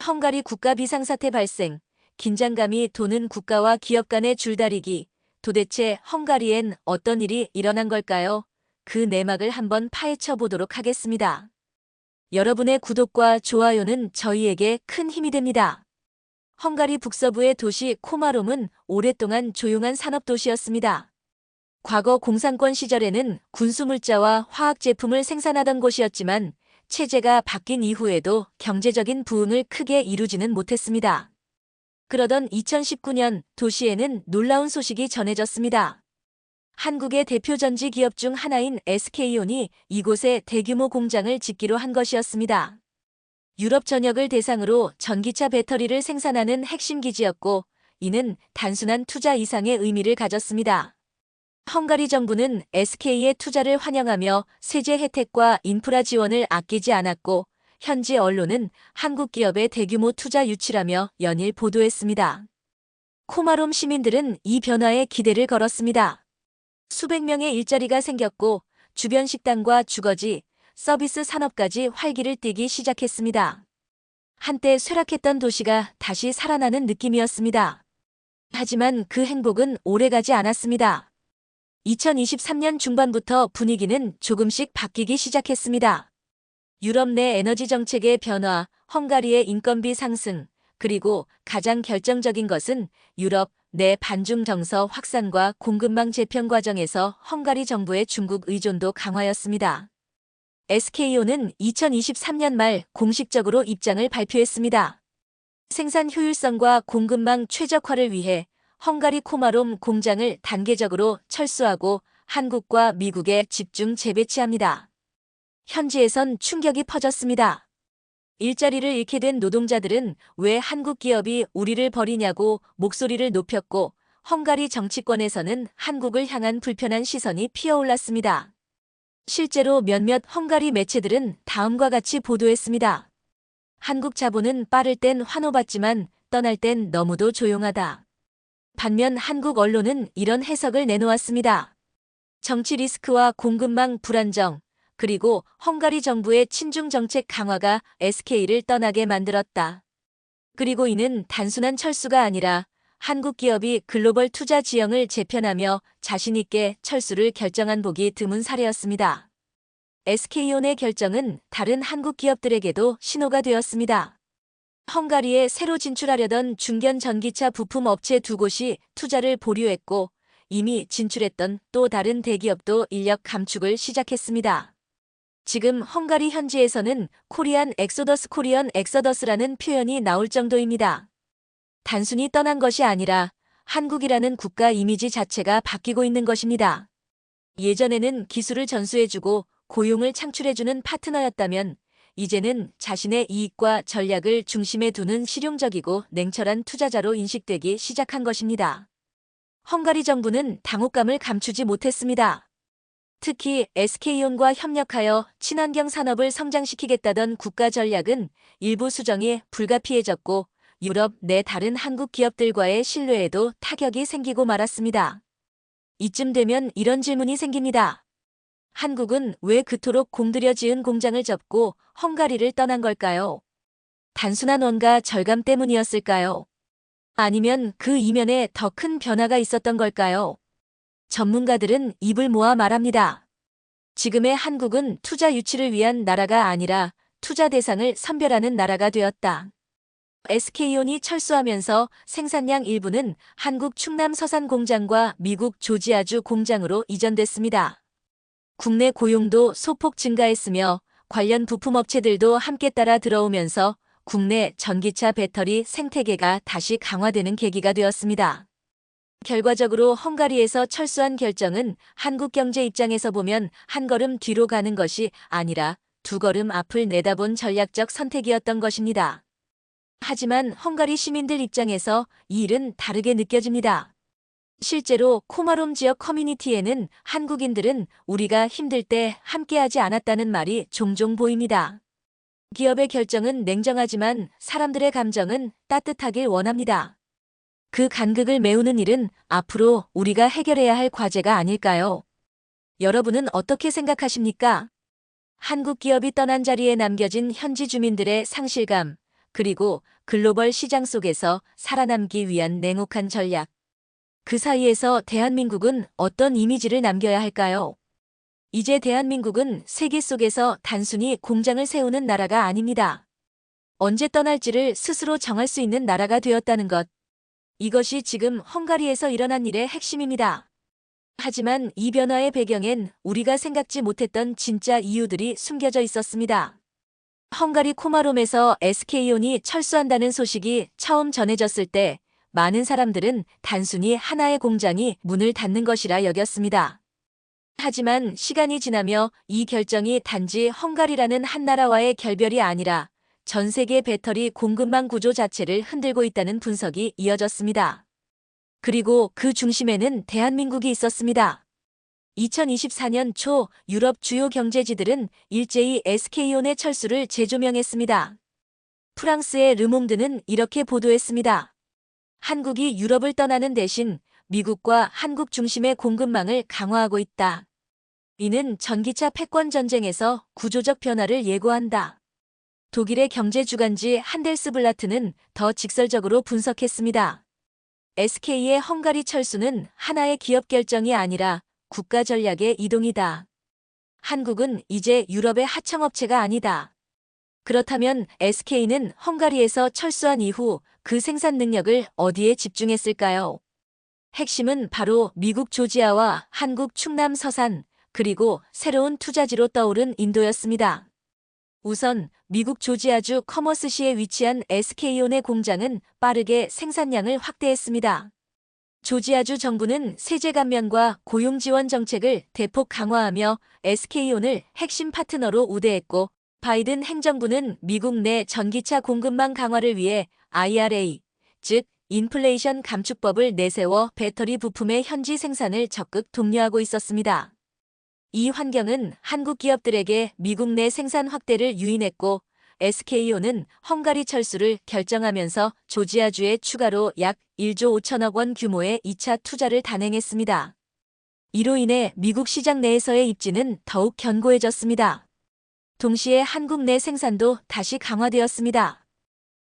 헝가리 국가 비상사태 발생, 긴장감이 도는 국가와 기업 간의 줄다리기. 도대체 헝가리엔 어떤 일이 일어난 걸까요? 그 내막을 한번 파헤쳐 보도록 하겠습니다. 여러분의 구독과 좋아요는 저희에게 큰 힘이 됩니다. 헝가리 북서부의 도시 코마롬은 오랫동안 조용한 산업도시였습니다. 과거 공산권 시절에는 군수물자와 화학제품을 생산하던 곳이었지만 체제가 바뀐 이후에도 경제적인 부흥을 크게 이루지는 못했습니다. 그러던 2019년 도시에는 놀라운 소식이 전해졌습니다. 한국의 대표 전지 기업 중 하나인 SK온이 이곳에 대규모 공장을 짓기로 한 것이었습니다. 유럽 전역을 대상으로 전기차 배터리를 생산하는 핵심 기지였고, 이는 단순한 투자 이상의 의미를 가졌습니다. 헝가리 정부는 SK의 투자를 환영하며 세제 혜택과 인프라 지원을 아끼지 않았고, 현지 언론은 한국 기업의 대규모 투자 유치라며 연일 보도했습니다. 코마롬 시민들은 이 변화에 기대를 걸었습니다. 수백 명의 일자리가 생겼고 주변 식당과 주거지, 서비스 산업까지 활기를 띠기 시작했습니다. 한때 쇠락했던 도시가 다시 살아나는 느낌이었습니다. 하지만 그 행복은 오래가지 않았습니다. 2023년 중반부터 분위기는 조금씩 바뀌기 시작했습니다. 유럽 내 에너지 정책의 변화, 헝가리의 인건비 상승, 그리고 가장 결정적인 것은 유럽 내 반중 정서 확산과 공급망 재편 과정에서 헝가리 정부의 중국 의존도 강화였습니다. SK온은 2023년 말 공식적으로 입장을 발표했습니다. 생산 효율성과 공급망 최적화를 위해 헝가리 코마롬 공장을 단계적으로 철수하고 한국과 미국에 집중 재배치합니다. 현지에선 충격이 퍼졌습니다. 일자리를 잃게 된 노동자들은 왜 한국 기업이 우리를 버리냐고 목소리를 높였고, 헝가리 정치권에서는 한국을 향한 불편한 시선이 피어올랐습니다. 실제로 몇몇 헝가리 매체들은 다음과 같이 보도했습니다. 한국 자본은 빠를 땐 환호받지만 떠날 땐 너무도 조용하다. 반면 한국 언론은 이런 해석을 내놓았습니다. 정치 리스크와 공급망 불안정, 그리고 헝가리 정부의 친중 정책 강화가 SK를 떠나게 만들었다. 그리고 이는 단순한 철수가 아니라 한국 기업이 글로벌 투자 지형을 재편하며 자신 있게 철수를 결정한 보기 드문 사례였습니다. SK온의 결정은 다른 한국 기업들에게도 신호가 되었습니다. 헝가리에 새로 진출하려던 중견 전기차 부품 업체 두 곳이 투자를 보류했고, 이미 진출했던 또 다른 대기업도 인력 감축을 시작했습니다. 지금 헝가리 현지에서는 코리안 엑소더스라는 표현이 나올 정도입니다. 단순히 떠난 것이 아니라 한국이라는 국가 이미지 자체가 바뀌고 있는 것입니다. 예전에는 기술을 전수해주고 고용을 창출해주는 파트너였다면 이제는 자신의 이익과 전략을 중심에 두는 실용적이고 냉철한 투자자로 인식되기 시작한 것입니다. 헝가리 정부는 당혹감을 감추지 못했습니다. 특히 SK온과 협력하여 친환경 산업을 성장시키겠다던 국가 전략은 일부 수정이 불가피해졌고, 유럽 내 다른 한국 기업들과의 신뢰에도 타격이 생기고 말았습니다. 이쯤 되면 이런 질문이 생깁니다. 한국은 왜 그토록 공들여 지은 공장을 접고 헝가리를 떠난 걸까요? 단순한 원가 절감 때문이었을까요? 아니면 그 이면에 더 큰 변화가 있었던 걸까요? 전문가들은 입을 모아 말합니다. 지금의 한국은 투자 유치를 위한 나라가 아니라 투자 대상을 선별하는 나라가 되었다. SK온이 철수하면서 생산량 일부는 한국 충남 서산 공장과 미국 조지아주 공장으로 이전됐습니다. 국내 고용도 소폭 증가했으며 관련 부품업체들도 함께 따라 들어오면서 국내 전기차 배터리 생태계가 다시 강화되는 계기가 되었습니다. 결과적으로 헝가리에서 철수한 결정은 한국 경제 입장에서 보면 한 걸음 뒤로 가는 것이 아니라 두 걸음 앞을 내다본 전략적 선택이었던 것입니다. 하지만 헝가리 시민들 입장에서 이 일은 다르게 느껴집니다. 실제로 코마롬 지역 커뮤니티에는 한국인들은 우리가 힘들 때 함께하지 않았다는 말이 종종 보입니다. 기업의 결정은 냉정하지만 사람들의 감정은 따뜻하길 원합니다. 그 간극을 메우는 일은 앞으로 우리가 해결해야 할 과제가 아닐까요? 여러분은 어떻게 생각하십니까? 한국 기업이 떠난 자리에 남겨진 현지 주민들의 상실감, 그리고 글로벌 시장 속에서 살아남기 위한 냉혹한 전략. 그 사이에서 대한민국은 어떤 이미지를 남겨야 할까요? 이제 대한민국은 세계 속에서 단순히 공장을 세우는 나라가 아닙니다. 언제 떠날지를 스스로 정할 수 있는 나라가 되었다는 것. 이것이 지금 헝가리에서 일어난 일의 핵심입니다. 하지만 이 변화의 배경엔 우리가 생각지 못했던 진짜 이유들이 숨겨져 있었습니다. 헝가리 코마롬에서 SK온이 철수한다는 소식이 처음 전해졌을 때 많은 사람들은 단순히 하나의 공장이 문을 닫는 것이라 여겼습니다. 하지만 시간이 지나며 이 결정이 단지 헝가리라는 한 나라와의 결별이 아니라 전 세계 배터리 공급망 구조 자체를 흔들고 있다는 분석이 이어졌습니다. 그리고 그 중심에는 대한민국이 있었습니다. 2024년 초 유럽 주요 경제지들은 일제히 SK온의 철수를 재조명했습니다. 프랑스의 르몽드는 이렇게 보도했습니다. 한국이 유럽을 떠나는 대신 미국과 한국 중심의 공급망을 강화하고 있다. 이는 전기차 패권 전쟁에서 구조적 변화를 예고한다. 독일의 경제주간지 한델스블라트는 더 직설적으로 분석했습니다. SK의 헝가리 철수는 하나의 기업 결정이 아니라 국가 전략의 이동이다. 한국은 이제 유럽의 하청업체가 아니다. 그렇다면 SK는 헝가리에서 철수한 이후 그 생산 능력을 어디에 집중했을까요? 핵심은 바로 미국 조지아와 한국 충남 서산, 그리고 새로운 투자지로 떠오른 인도였습니다. 우선 미국 조지아주 커머스시에 위치한 SK온의 공장은 빠르게 생산량을 확대했습니다. 조지아주 정부는 세제 감면과 고용 지원 정책을 대폭 강화하며 SK온을 핵심 파트너로 우대했고, 바이든 행정부는 미국 내 전기차 공급망 강화를 위해 IRA, 즉 인플레이션 감축법을 내세워 배터리 부품의 현지 생산을 적극 독려하고 있었습니다. 이 환경은 한국 기업들에게 미국 내 생산 확대를 유인했고, SK온은 헝가리 철수를 결정하면서 조지아주에 추가로 약 1조 5천억 원 규모의 2차 투자를 단행했습니다. 이로 인해 미국 시장 내에서의 입지는 더욱 견고해졌습니다. 동시에 한국 내 생산도 다시 강화되었습니다.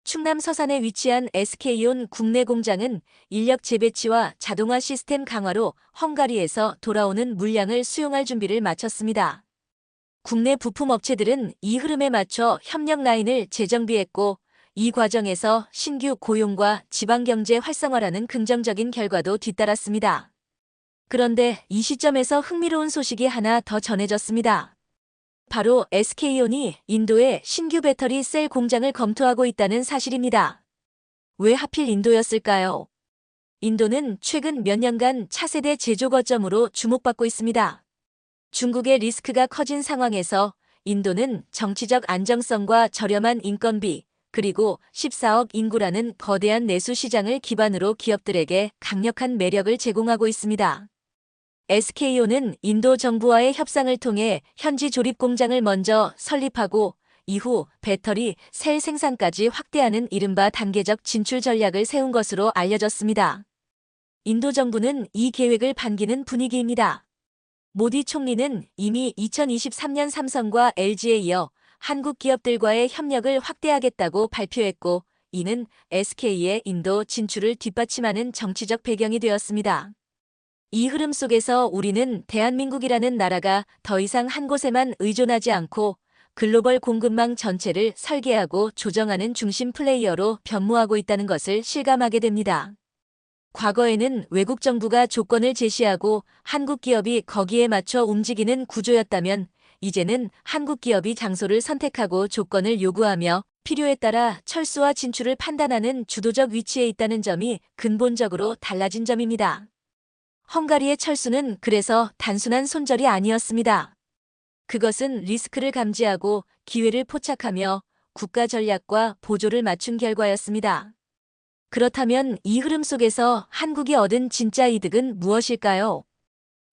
충남 서산에 위치한 SK온 국내 공장은 인력 재배치와 자동화 시스템 강화로 헝가리에서 돌아오는 물량을 수용할 준비를 마쳤습니다. 국내 부품 업체들은 이 흐름에 맞춰 협력 라인을 재정비했고, 이 과정에서 신규 고용과 지방경제 활성화라는 긍정적인 결과도 뒤따랐습니다. 그런데 이 시점에서 흥미로운 소식이 하나 더 전해졌습니다. 바로 SK온이 인도에 신규 배터리 셀 공장을 검토하고 있다는 사실입니다. 왜 하필 인도였을까요? 인도는 최근 몇 년간 차세대 제조 거점으로 주목받고 있습니다. 중국의 리스크가 커진 상황에서 인도는 정치적 안정성과 저렴한 인건비, 그리고 14억 인구라는 거대한 내수 시장을 기반으로 기업들에게 강력한 매력을 제공하고 있습니다. SK온은 인도 정부와의 협상을 통해 현지 조립 공장을 먼저 설립하고 이후 배터리, 셀 생산까지 확대하는 이른바 단계적 진출 전략을 세운 것으로 알려졌습니다. 인도 정부는 이 계획을 반기는 분위기입니다. 모디 총리는 이미 2023년 삼성과 LG에 이어 한국 기업들과의 협력을 확대하겠다고 발표했고, 이는 SK의 인도 진출을 뒷받침하는 정치적 배경이 되었습니다. 이 흐름 속에서 우리는 대한민국이라는 나라가 더 이상 한 곳에만 의존하지 않고 글로벌 공급망 전체를 설계하고 조정하는 중심 플레이어로 변모하고 있다는 것을 실감하게 됩니다. 과거에는 외국 정부가 조건을 제시하고 한국 기업이 거기에 맞춰 움직이는 구조였다면, 이제는 한국 기업이 장소를 선택하고 조건을 요구하며 필요에 따라 철수와 진출을 판단하는 주도적 위치에 있다는 점이 근본적으로 달라진 점입니다. 헝가리의 철수는 그래서 단순한 손절이 아니었습니다. 그것은 리스크를 감지하고 기회를 포착하며 국가 전략과 보조를 맞춘 결과였습니다. 그렇다면 이 흐름 속에서 한국이 얻은 진짜 이득은 무엇일까요?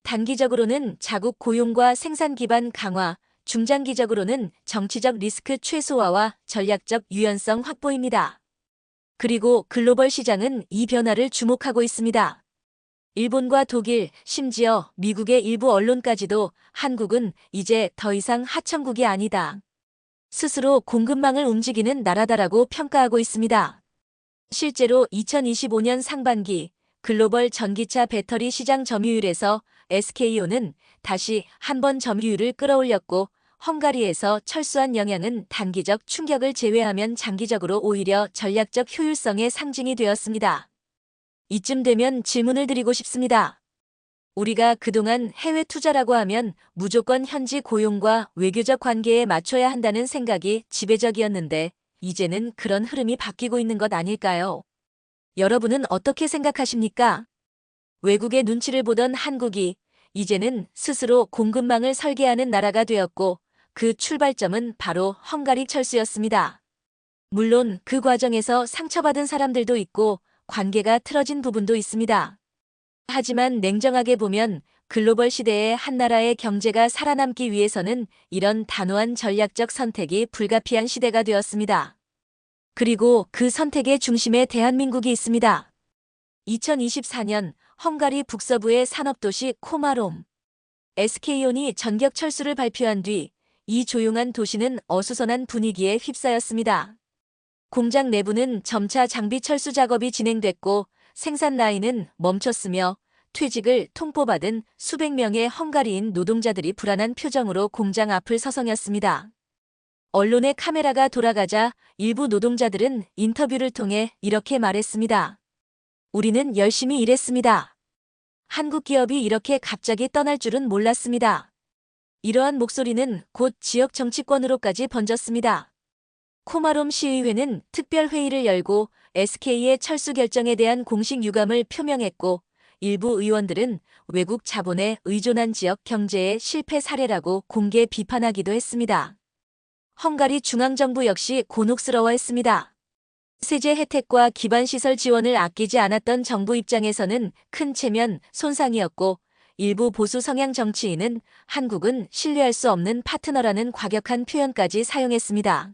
단기적으로는 자국 고용과 생산 기반 강화, 중장기적으로는 정치적 리스크 최소화와 전략적 유연성 확보입니다. 그리고 글로벌 시장은 이 변화를 주목하고 있습니다. 일본과 독일, 심지어 미국의 일부 언론까지도 한국은 이제 더 이상 하청국이 아니다. 스스로 공급망을 움직이는 나라다라고 평가하고 있습니다. 실제로 2025년 상반기 글로벌 전기차 배터리 시장 점유율에서 SK온은 다시 한번 점유율을 끌어올렸고, 헝가리에서 철수한 영향은 단기적 충격을 제외하면 장기적으로 오히려 전략적 효율성의 상징이 되었습니다. 이쯤 되면 질문을 드리고 싶습니다. 우리가 그동안 해외 투자라고 하면 무조건 현지 고용과 외교적 관계에 맞춰야 한다는 생각이 지배적이었는데, 이제는 그런 흐름이 바뀌고 있는 것 아닐까요? 여러분은 어떻게 생각하십니까? 외국의 눈치를 보던 한국이 이제는 스스로 공급망을 설계하는 나라가 되었고, 그 출발점은 바로 헝가리 철수였습니다. 물론 그 과정에서 상처받은 사람들도 있고 관계가 틀어진 부분도 있습니다. 하지만 냉정하게 보면 글로벌 시대의 한 나라의 경제가 살아남기 위해서는 이런 단호한 전략적 선택이 불가피한 시대가 되었습니다. 그리고 그 선택의 중심에 대한민국이 있습니다. 2024년 헝가리 북서부의 산업도시 코마롬. SK온이 전격 철수를 발표한 뒤 이 조용한 도시는 어수선한 분위기에 휩싸였습니다. 공장 내부는 점차 장비 철수 작업이 진행됐고, 생산 라인은 멈췄으며 퇴직을 통보받은 수백 명의 헝가리인 노동자들이 불안한 표정으로 공장 앞을 서성였습니다. 언론의 카메라가 돌아가자 일부 노동자들은 인터뷰를 통해 이렇게 말했습니다. 우리는 열심히 일했습니다. 한국 기업이 이렇게 갑자기 떠날 줄은 몰랐습니다. 이러한 목소리는 곧 지역 정치권으로까지 번졌습니다. 코마롬 시의회는 특별회의를 열고 SK의 철수 결정에 대한 공식 유감을 표명했고, 일부 의원들은 외국 자본에 의존한 지역 경제의 실패 사례라고 공개 비판하기도 했습니다. 헝가리 중앙정부 역시 곤혹스러워했습니다. 세제 혜택과 기반시설 지원을 아끼지 않았던 정부 입장에서는 큰 체면 손상이었고, 일부 보수 성향 정치인은 한국은 신뢰할 수 없는 파트너라는 과격한 표현까지 사용했습니다.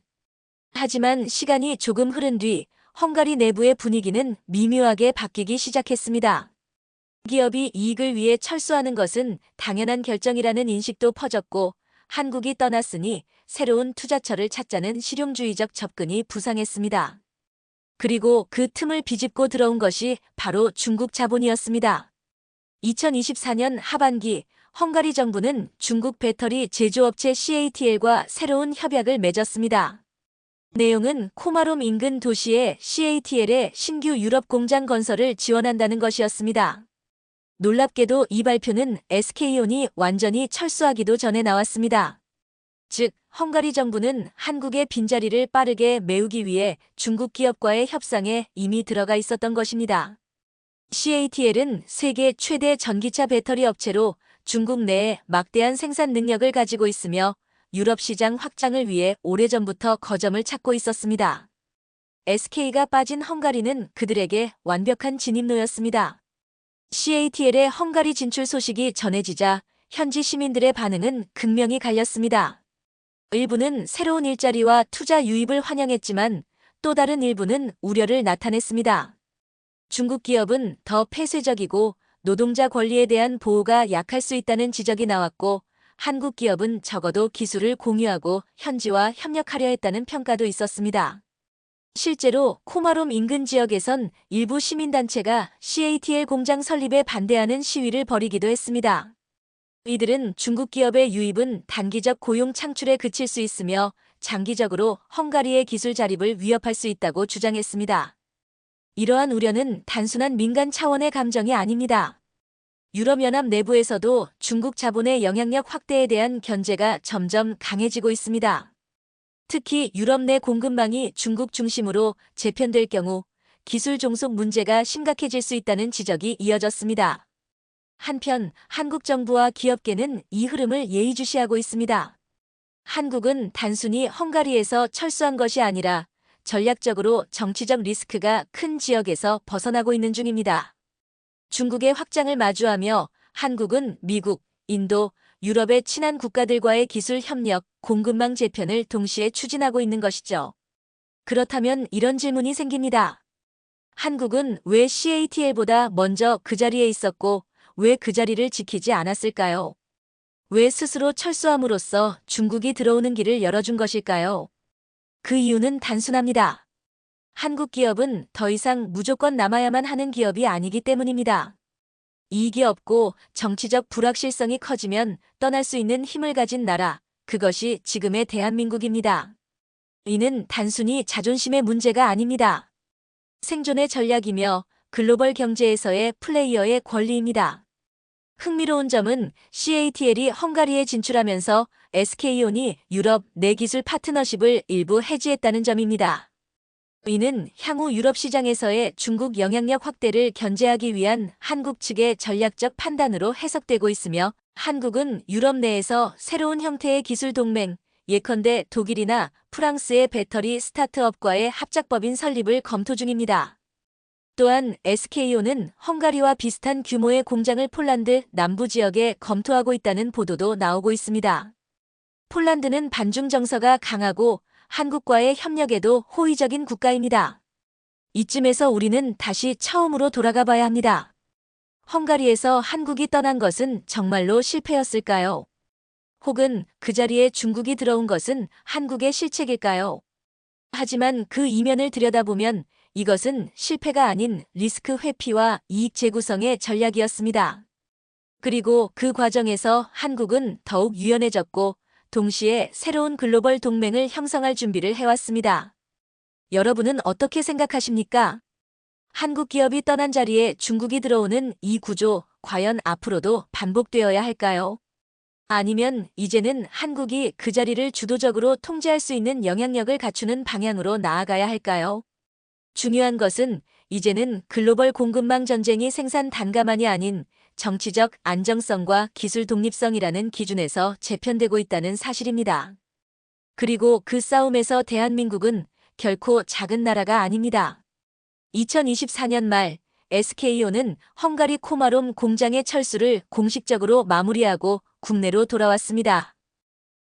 하지만 시간이 조금 흐른 뒤 헝가리 내부의 분위기는 미묘하게 바뀌기 시작했습니다. 기업이 이익을 위해 철수하는 것은 당연한 결정이라는 인식도 퍼졌고, 한국이 떠났으니 새로운 투자처를 찾자는 실용주의적 접근이 부상했습니다. 그리고 그 틈을 비집고 들어온 것이 바로 중국 자본이었습니다. 2024년 하반기 헝가리 정부는 중국 배터리 제조업체 CATL과 새로운 협약을 맺었습니다. 내용은 코마롬 인근 도시에 CATL의 신규 유럽 공장 건설을 지원한다는 것이었습니다. 놀랍게도 이 발표는 SK온이 완전히 철수하기도 전에 나왔습니다. 즉, 헝가리 정부는 한국의 빈자리를 빠르게 메우기 위해 중국 기업과의 협상에 이미 들어가 있었던 것입니다. CATL은 세계 최대 전기차 배터리 업체로 중국 내에 막대한 생산 능력을 가지고 있으며 유럽 시장 확장을 위해 오래전부터 거점을 찾고 있었습니다. SK가 빠진 헝가리는 그들에게 완벽한 진입로였습니다. CATL의 헝가리 진출 소식이 전해지자 현지 시민들의 반응은 극명히 갈렸습니다. 일부는 새로운 일자리와 투자 유입을 환영했지만 또 다른 일부는 우려를 나타냈습니다. 중국 기업은 더 폐쇄적이고 노동자 권리에 대한 보호가 약할 수 있다는 지적이 나왔고, 한국 기업은 적어도 기술을 공유하고 현지와 협력하려 했다는 평가도 있었습니다. 실제로 코마롬 인근 지역에선 일부 시민단체가 CATL 공장 설립에 반대하는 시위를 벌이기도 했습니다. 이들은 중국 기업의 유입은 단기적 고용 창출에 그칠 수 있으며 장기적으로 헝가리의 기술 자립을 위협할 수 있다고 주장했습니다. 이러한 우려는 단순한 민간 차원의 감정이 아닙니다. 유럽연합 내부에서도 중국 자본의 영향력 확대에 대한 견제가 점점 강해지고 있습니다. 특히 유럽 내 공급망이 중국 중심으로 재편될 경우 기술 종속 문제가 심각해질 수 있다는 지적이 이어졌습니다. 한편 한국 정부와 기업계는 이 흐름을 예의주시하고 있습니다. 한국은 단순히 헝가리에서 철수한 것이 아니라 전략적으로 정치적 리스크가 큰 지역에서 벗어나고 있는 중입니다. 중국의 확장을 마주하며 한국은 미국, 인도, 유럽의 친한 국가들과의 기술 협력, 공급망 재편을 동시에 추진하고 있는 것이죠. 그렇다면 이런 질문이 생깁니다. 한국은 왜 CATL보다 먼저 그 자리에 있었고 왜 그 자리를 지키지 않았을까요? 왜 스스로 철수함으로써 중국이 들어오는 길을 열어준 것일까요? 그 이유는 단순합니다. 한국 기업은 더 이상 무조건 남아야만 하는 기업이 아니기 때문입니다. 이익이 없고 정치적 불확실성이 커지면 떠날 수 있는 힘을 가진 나라, 그것이 지금의 대한민국입니다. 이는 단순히 자존심의 문제가 아닙니다. 생존의 전략이며 글로벌 경제에서의 플레이어의 권리입니다. 흥미로운 점은 CATL이 헝가리에 진출하면서 SK온이 유럽 내 기술 파트너십을 일부 해지했다는 점입니다. 이는 향후 유럽 시장에서의 중국 영향력 확대를 견제하기 위한 한국 측의 전략적 판단으로 해석되고 있으며, 한국은 유럽 내에서 새로운 형태의 기술 동맹, 예컨대 독일이나 프랑스의 배터리 스타트업과의 합작법인 설립을 검토 중입니다. 또한 SK온은 헝가리와 비슷한 규모의 공장을 폴란드 남부 지역에 검토하고 있다는 보도도 나오고 있습니다. 폴란드는 반중 정서가 강하고 한국과의 협력에도 호의적인 국가입니다. 이쯤에서 우리는 다시 처음으로 돌아가 봐야 합니다. 헝가리에서 한국이 떠난 것은 정말로 실패였을까요? 혹은 그 자리에 중국이 들어온 것은 한국의 실책일까요? 하지만 그 이면을 들여다보면 이것은 실패가 아닌 리스크 회피와 이익 재구성의 전략이었습니다. 그리고 그 과정에서 한국은 더욱 유연해졌고 동시에 새로운 글로벌 동맹을 형성할 준비를 해왔습니다. 여러분은 어떻게 생각하십니까? 한국 기업이 떠난 자리에 중국이 들어오는 이 구조, 과연 앞으로도 반복되어야 할까요? 아니면 이제는 한국이 그 자리를 주도적으로 통제할 수 있는 영향력을 갖추는 방향으로 나아가야 할까요? 중요한 것은 이제는 글로벌 공급망 전쟁이 생산 단가만이 아닌 정치적 안정성과 기술 독립성이라는 기준에서 재편되고 있다는 사실입니다. 그리고 그 싸움에서 대한민국은 결코 작은 나라가 아닙니다. 2024년 말 SK온은 헝가리 코마롬 공장의 철수를 공식적으로 마무리하고 국내로 돌아왔습니다.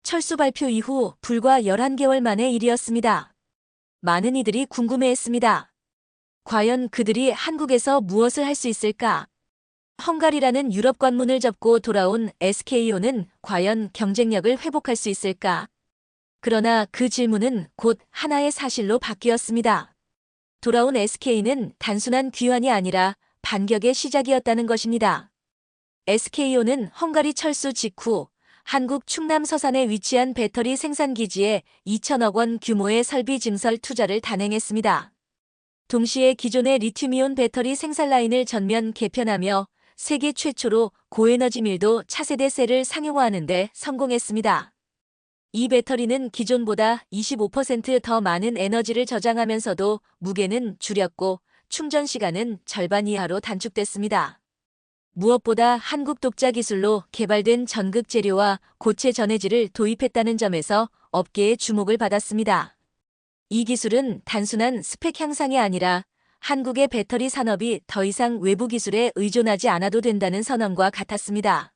철수 발표 이후 불과 11개월 만의 일이었습니다. 많은 이들이 궁금해했습니다. 과연 그들이 한국에서 무엇을 할 수 있을까? 헝가리라는 유럽 관문을 접고 돌아온 SK온은 과연 경쟁력을 회복할 수 있을까? 그러나 그 질문은 곧 하나의 사실로 바뀌었습니다. 돌아온 SK는 단순한 귀환이 아니라 반격의 시작이었다는 것입니다. SK온은 헝가리 철수 직후 한국 충남 서산에 위치한 배터리 생산기지에 2천억 원 규모의 설비 증설 투자를 단행했습니다. 동시에 기존의 리튬이온 배터리 생산 라인을 전면 개편하며 세계 최초로 고에너지 밀도 차세대 셀을 상용화하는 데 성공했습니다. 이 배터리는 기존보다 25% 더 많은 에너지를 저장하면서도 무게는 줄였고 충전 시간은 절반 이하로 단축됐습니다. 무엇보다 한국 독자 기술로 개발된 전극 재료와 고체 전해질을 도입했다는 점에서 업계의 주목을 받았습니다. 이 기술은 단순한 스펙 향상이 아니라 한국의 배터리 산업이 더 이상 외부 기술에 의존하지 않아도 된다는 선언과 같았습니다.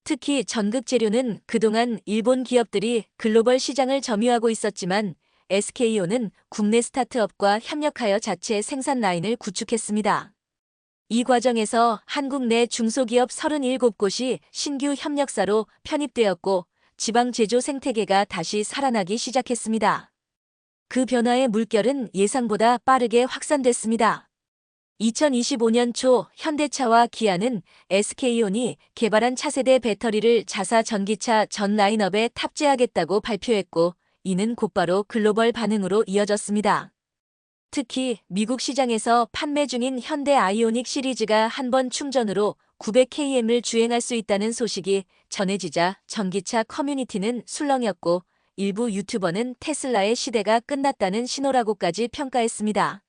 특히 전극 재료는 그동안 일본 기업들이 글로벌 시장을 점유하고 있었지만 SK온은 국내 스타트업과 협력하여 자체 생산 라인을 구축했습니다. 이 과정에서 한국 내 중소기업 37곳이 신규 협력사로 편입되었고 지방 제조 생태계가 다시 살아나기 시작했습니다. 그 변화의 물결은 예상보다 빠르게 확산됐습니다. 2025년 초 현대차와 기아는 SK온이 개발한 차세대 배터리를 자사 전기차 전 라인업에 탑재하겠다고 발표했고 이는 곧바로 글로벌 반응으로 이어졌습니다. 특히 미국 시장에서 판매 중인 현대 아이오닉 시리즈가 한 번 충전으로 900km를 주행할 수 있다는 소식이 전해지자 전기차 커뮤니티는 술렁였고 일부 유튜버는 테슬라의 시대가 끝났다는 신호라고까지 평가했습니다.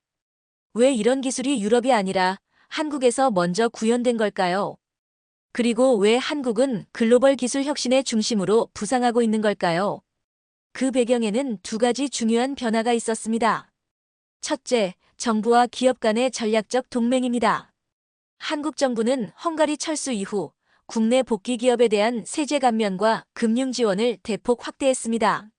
왜 이런 기술이 유럽이 아니라 한국에서 먼저 구현된 걸까요? 그리고 왜 한국은 글로벌 기술 혁신의 중심으로 부상하고 있는 걸까요? 그 배경에는 두 가지 중요한 변화가 있었습니다. 첫째, 정부와 기업 간의 전략적 동맹입니다. 한국 정부는 헝가리 철수 이후 국내 복귀 기업에 대한 세제 감면과 금융 지원을 대폭 확대했습니다.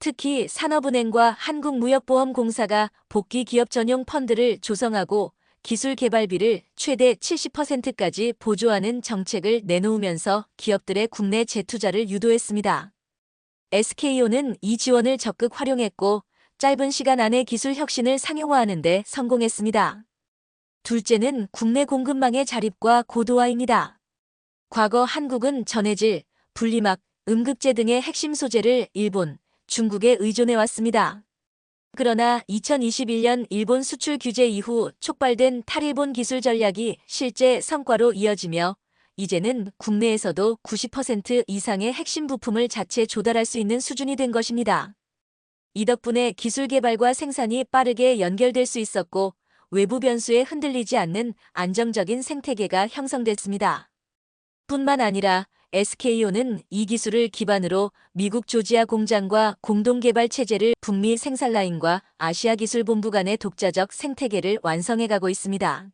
특히 산업은행과 한국무역보험공사가 복귀 기업 전용 펀드를 조성하고 기술 개발비를 최대 70%까지 보조하는 정책을 내놓으면서 기업들의 국내 재투자를 유도했습니다. SK온은 이 지원을 적극 활용했고 짧은 시간 안에 기술 혁신을 상용화하는 데 성공했습니다. 둘째는 국내 공급망의 자립과 고도화입니다. 과거 한국은 전해질, 분리막, 음극재 등의 핵심 소재를 일본, 중국에 의존해왔습니다. 그러나 2021년 일본 수출 규제 이후 촉발된 탈일본 기술 전략이 실제 성과로 이어지며 이제는 국내에서도 90% 이상의 핵심 부품을 자체 조달할 수 있는 수준이 된 것입니다. 이 덕분에 기술 개발과 생산이 빠르게 연결될 수 있었고 외부 변수에 흔들리지 않는 안정적인 생태계가 형성됐습니다. 뿐만 아니라 SK온은 이 기술을 기반으로 미국 조지아 공장과 공동개발 체제를 북미 생산라인과 아시아 기술본부 간의 독자적 생태계를 완성해가고 있습니다.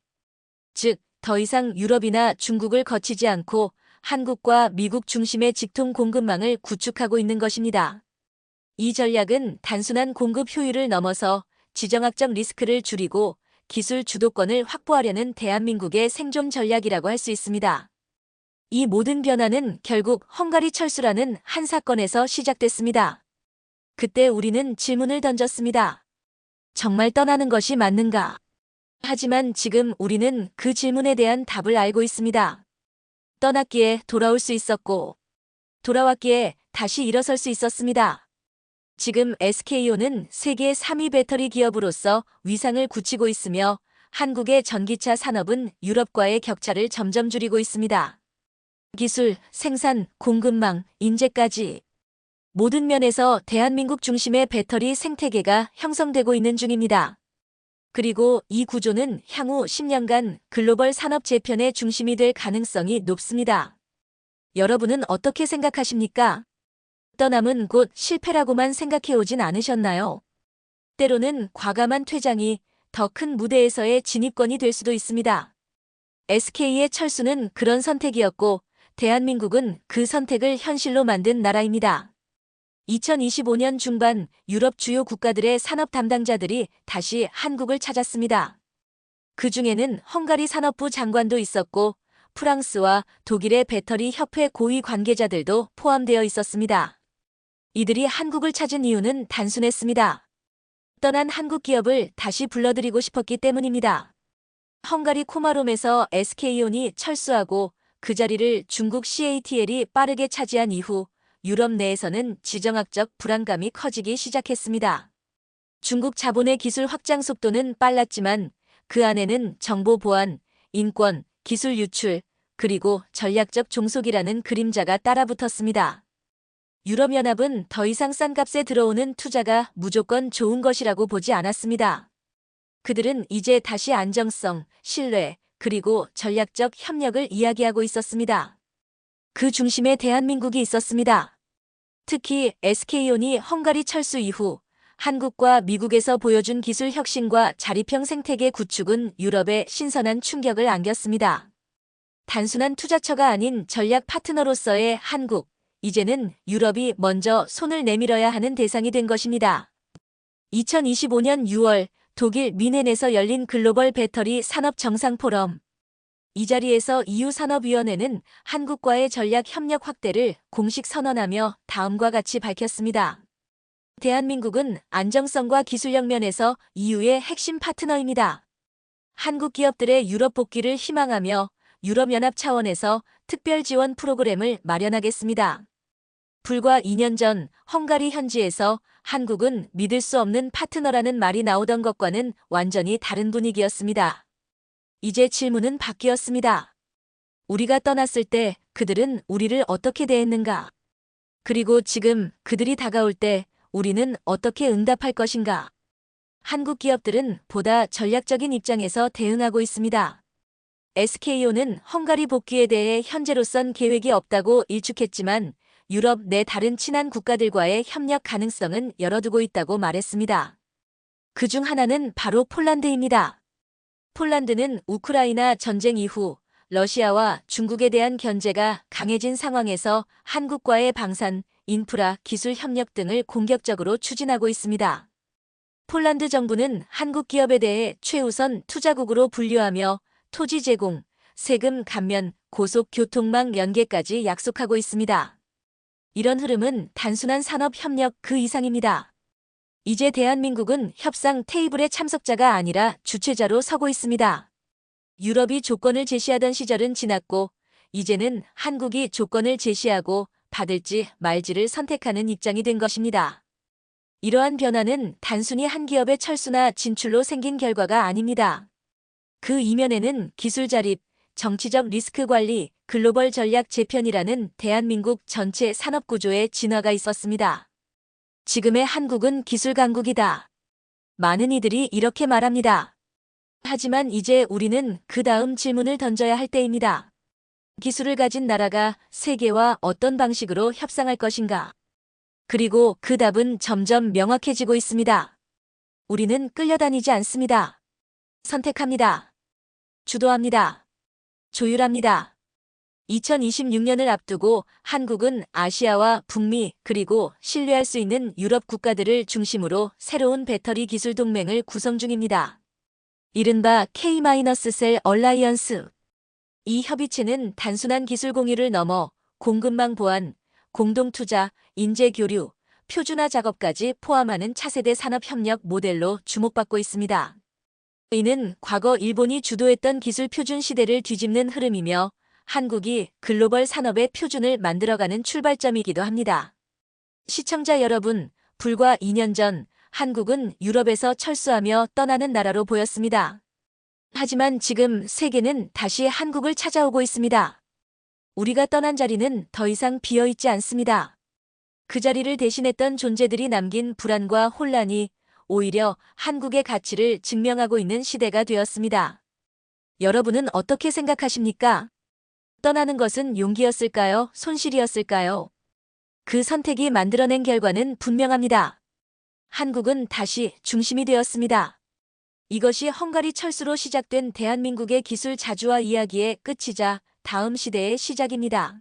즉, 더 이상 유럽이나 중국을 거치지 않고 한국과 미국 중심의 직통 공급망을 구축하고 있는 것입니다. 이 전략은 단순한 공급 효율을 넘어서 지정학적 리스크를 줄이고 기술 주도권을 확보하려는 대한민국의 생존 전략이라고 할 수 있습니다. 이 모든 변화는 결국 헝가리 철수라는 한 사건에서 시작됐습니다. 그때 우리는 질문을 던졌습니다. 정말 떠나는 것이 맞는가? 하지만 지금 우리는 그 질문에 대한 답을 알고 있습니다. 떠났기에 돌아올 수 있었고, 돌아왔기에 다시 일어설 수 있었습니다. 지금 SK온은 세계 3위 배터리 기업으로서 위상을 굳히고 있으며 한국의 전기차 산업은 유럽과의 격차를 점점 줄이고 있습니다. 기술, 생산, 공급망, 인재까지 모든 면에서 대한민국 중심의 배터리 생태계가 형성되고 있는 중입니다. 그리고 이 구조는 향후 10년간 글로벌 산업 재편의 중심이 될 가능성이 높습니다. 여러분은 어떻게 생각하십니까? 떠남은 곧 실패라고만 생각해오진 않으셨나요? 때로는 과감한 퇴장이 더 큰 무대에서의 진입권이 될 수도 있습니다. SK의 철수는 그런 선택이었고 대한민국은 그 선택을 현실로 만든 나라입니다. 2025년 중반 유럽 주요 국가들의 산업 담당자들이 다시 한국을 찾았습니다. 그 중에는 헝가리 산업부 장관도 있었고 프랑스와 독일의 배터리 협회 고위 관계자들도 포함되어 있었습니다. 이들이 한국을 찾은 이유는 단순했습니다. 떠난 한국 기업을 다시 불러들이고 싶었기 때문입니다. 헝가리 코마롬에서 SK온이 철수하고 그 자리를 중국 CATL이 빠르게 차지한 이후 유럽 내에서는 지정학적 불안감이 커지기 시작했습니다. 중국 자본의 기술 확장 속도는 빨랐지만 그 안에는 정보 보안, 인권, 기술 유출, 그리고 전략적 종속이라는 그림자가 따라붙었습니다. 유럽연합은 더 이상 싼 값에 들어오는 투자가 무조건 좋은 것이라고 보지 않았습니다. 그들은 이제 다시 안정성, 신뢰, 그리고 전략적 협력을 이야기하고 있었습니다. 그 중심에 대한민국이 있었습니다. 특히 SK온이 헝가리 철수 이후 한국과 미국에서 보여준 기술 혁신과 자립형 생태계 구축은 유럽에 신선한 충격을 안겼습니다. 단순한 투자처가 아닌 전략 파트너로서의 한국, 이제는 유럽이 먼저 손을 내밀어야 하는 대상이 된 것입니다. 2025년 6월 독일 뮌헨에서 열린 글로벌 배터리 산업 정상 포럼. 이 자리에서 EU 산업위원회는 한국과의 전략 협력 확대를 공식 선언하며 다음과 같이 밝혔습니다. 대한민국은 안정성과 기술력 면에서 EU의 핵심 파트너입니다. 한국 기업들의 유럽 복귀를 희망하며 유럽연합 차원에서 특별 지원 프로그램을 마련하겠습니다. 불과 2년 전 헝가리 현지에서 한국은 믿을 수 없는 파트너라는 말이 나오던 것과는 완전히 다른 분위기였습니다. 이제 질문은 바뀌었습니다. 우리가 떠났을 때 그들은 우리를 어떻게 대했는가? 그리고 지금 그들이 다가올 때 우리는 어떻게 응답할 것인가? 한국 기업들은 보다 전략적인 입장에서 대응하고 있습니다. SK온은 헝가리 복귀에 대해 현재로선 계획이 없다고 일축했지만 유럽 내 다른 친한 국가들과의 협력 가능성은 열어두고 있다고 말했습니다. 그중 하나는 바로 폴란드입니다. 폴란드는 우크라이나 전쟁 이후 러시아와 중국에 대한 견제가 강해진 상황에서 한국과의 방산, 인프라, 기술 협력 등을 공격적으로 추진하고 있습니다. 폴란드 정부는 한국 기업에 대해 최우선 투자국으로 분류하며 토지 제공, 세금 감면, 고속교통망 연계까지 약속하고 있습니다. 이런 흐름은 단순한 산업협력 그 이상입니다. 이제 대한민국은 협상 테이블의 참석자가 아니라 주최자로 서고 있습니다. 유럽이 조건을 제시하던 시절은 지났고, 이제는 한국이 조건을 제시하고 받을지 말지를 선택하는 입장이 된 것입니다. 이러한 변화는 단순히 한 기업의 철수나 진출로 생긴 결과가 아닙니다. 그 이면에는 기술 자립, 정치적 리스크 관리, 글로벌 전략 재편이라는 대한민국 전체 산업 구조의 진화가 있었습니다. 지금의 한국은 기술 강국이다. 많은 이들이 이렇게 말합니다. 하지만 이제 우리는 그 다음 질문을 던져야 할 때입니다. 기술을 가진 나라가 세계와 어떤 방식으로 협상할 것인가? 그리고 그 답은 점점 명확해지고 있습니다. 우리는 끌려다니지 않습니다. 선택합니다. 주도합니다. 조율합니다. 2026년을 앞두고 한국은 아시아와 북미 그리고 신뢰할 수 있는 유럽 국가들을 중심으로 새로운 배터리 기술 동맹을 구성 중입니다. 이른바 K-셀 얼라이언스. 이 협의체는 단순한 기술 공유를 넘어 공급망 보완, 공동 투자, 인재 교류, 표준화 작업까지 포함하는 차세대 산업협력 모델로 주목받고 있습니다. 이는 과거 일본이 주도했던 기술 표준 시대를 뒤집는 흐름이며 한국이 글로벌 산업의 표준을 만들어가는 출발점이기도 합니다. 시청자 여러분, 불과 2년 전 한국은 유럽에서 철수하며 떠나는 나라로 보였습니다. 하지만 지금 세계는 다시 한국을 찾아오고 있습니다. 우리가 떠난 자리는 더 이상 비어있지 않습니다. 그 자리를 대신했던 존재들이 남긴 불안과 혼란이 오히려 한국의 가치를 증명하고 있는 시대가 되었습니다. 여러분은 어떻게 생각하십니까? 떠나는 것은 용기였을까요? 손실이었을까요? 그 선택이 만들어낸 결과는 분명합니다. 한국은 다시 중심이 되었습니다. 이것이 헝가리 철수로 시작된 대한민국의 기술 자주화 이야기의 끝이자 다음 시대의 시작입니다.